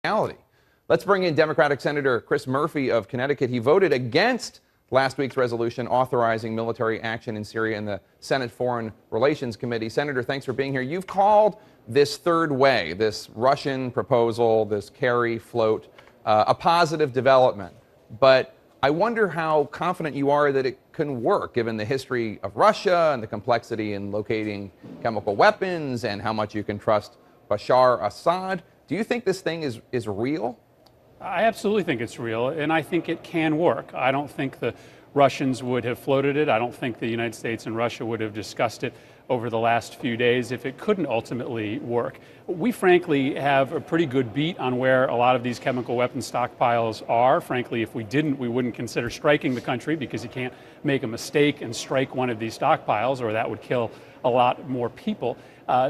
reality. Let's bring in Democratic Senator Chris Murphy of Connecticut. He voted against last week's resolution authorizing military action in Syria in the Senate Foreign Relations Committee. Senator, thanks for being here. You've called this third way, this Russian proposal, this Kerry float, a positive development. But I wonder how confident you are that it can work, given the history of Russia and the complexity in locating chemical weapons and how much you can trust Bashar Assad. Do you think this thing is real? I absolutely think it's real, and I think it can work. I don't think the Russians would have floated it. I don't think the United States and Russia would have discussed it over the last few days if it couldn't ultimately work. We frankly have a pretty good beat on where a lot of these chemical weapons stockpiles are. Frankly, if we didn't, we wouldn't consider striking the country, because you can't make a mistake and strike one of these stockpiles, or that would kill a lot more people.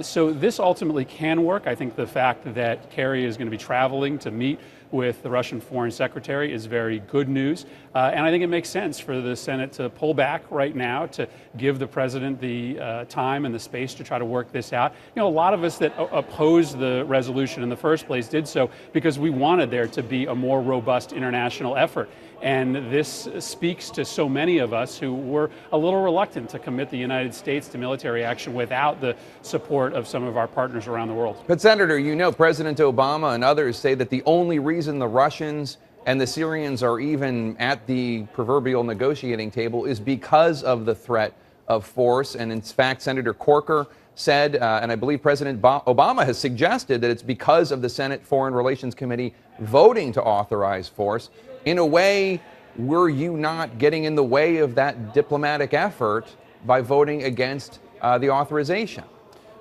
So this ultimately can work. I think the fact that Kerry is going to be traveling to meet with the Russian Foreign Secretary is very good news. And I think it makes sense for the Senate to pull back right now, to give the president the time and the space to try to work this out. You know, a lot of us that opposed the resolution in the first place did so because we wanted there to be a more robust international effort. And this speaks to so many of us who were a little reluctant to commit the United States to military action without the support of some of our partners around the world. But Senator, you know, President Obama and others say that the only reason the Russians and the Syrians are even at the proverbial negotiating table is because of the threat of force. And in fact, Senator Corker said, and I believe President Obama has suggested, that it's because of the Senate Foreign Relations Committee voting to authorize force. In a way, were you not getting in the way of that diplomatic effort by voting against the authorization?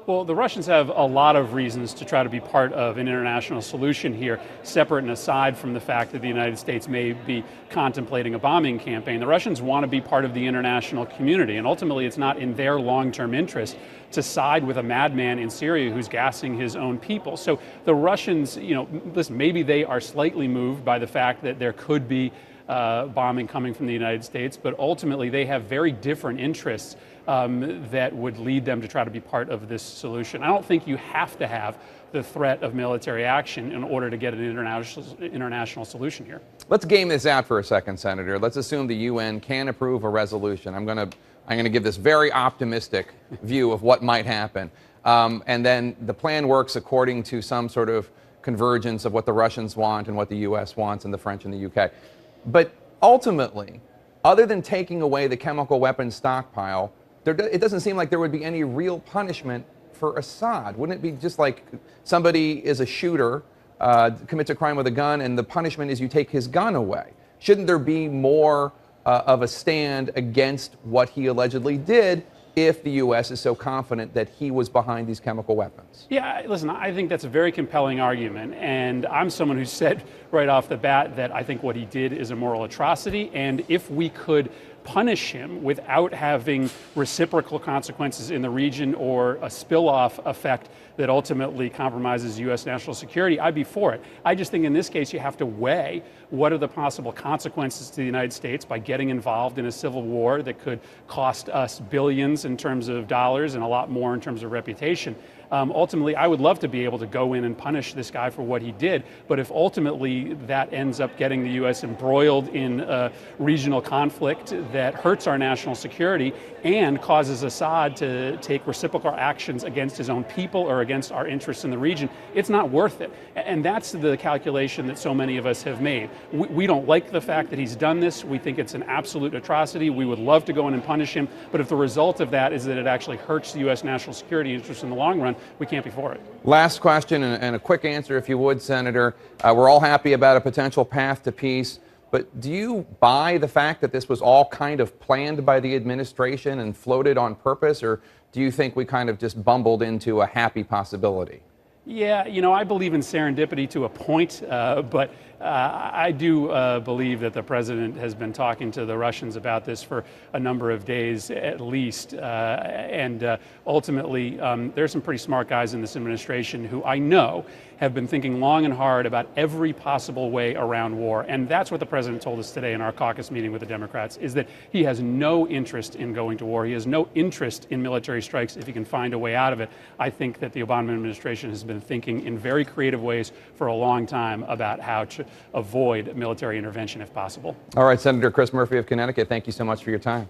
Well, the Russians have a lot of reasons to try to be part of an international solution here, separate and aside from the fact that the United States may be contemplating a bombing campaign. The Russians want to be part of the international community, and ultimately it's not in their long-term interest to side with a madman in Syria who's gassing his own people. So the Russians, you know, listen, maybe they are slightly moved by the fact that there could be bombing coming from the United States, but ultimately they have very different interests that would lead them to try to be part of this solution. I don't think you have to have the threat of military action in order to get an international solution here. Let's game this out for a second, Senator. Let's assume the UN can approve a resolution. I'm going to give this very optimistic view of what might happen. And then the plan works according to some sort of convergence of what the Russians want and what the U.S. wants and the French and the U.K. But ultimately, other than taking away the chemical weapons stockpile, it doesn't seem like there would be any real punishment for Assad. Wouldn't it be just like somebody is a shooter, commits a crime with a gun, and the punishment is you take his gun away? Shouldn't there be more of a stand against what he allegedly did if the U.S. is so confident that he was behind these chemical weapons? Yeah, listen, I think that's a very compelling argument, and I'm someone who said right off the bat that I think what he did is a moral atrocity, and if we could punish him without having reciprocal consequences in the region or a spill-off effect that ultimately compromises U.S. national security, I'd be for it. I just think in this case you have to weigh what are the possible consequences to the United States by getting involved in a civil war that could cost us billions in terms of dollars and a lot more in terms of reputation. Ultimately, I would love to be able to go in and punish this guy for what he did, but if ultimately that ends up getting the U.S. embroiled in a regional conflict that hurts our national security and causes Assad to take reciprocal actions against his own people or against our interests in the region, it's not worth it. And that's the calculation that so many of us have made. We don't like the fact that he's done this. We think it's an absolute atrocity. We would love to go in and punish him, but if the result of that is that it actually hurts the U.S. national security interests in the long run, we can't be for it. Last question, and a quick answer if you would, Senator. We're all happy about a potential path to peace, but do you buy the fact that this was all kind of planned by the administration and floated on purpose, or do you think we kind of just bumbled into a happy possibility? Yeah, you know, I believe in serendipity to a point, but I do believe that the president has been talking to the Russians about this for a number of days at least. And ultimately, there's some pretty smart guys in this administration who I know have been thinking long and hard about every possible way around war. And that's what the president told us today in our caucus meeting with the Democrats, is that he has no interest in going to war. He has no interest in military strikes if he can find a way out of it. I think that the Obama administration has been thinking in very creative ways for a long time about how to avoid military intervention if possible. All right, Senator Chris Murphy of Connecticut, thank you so much for your time.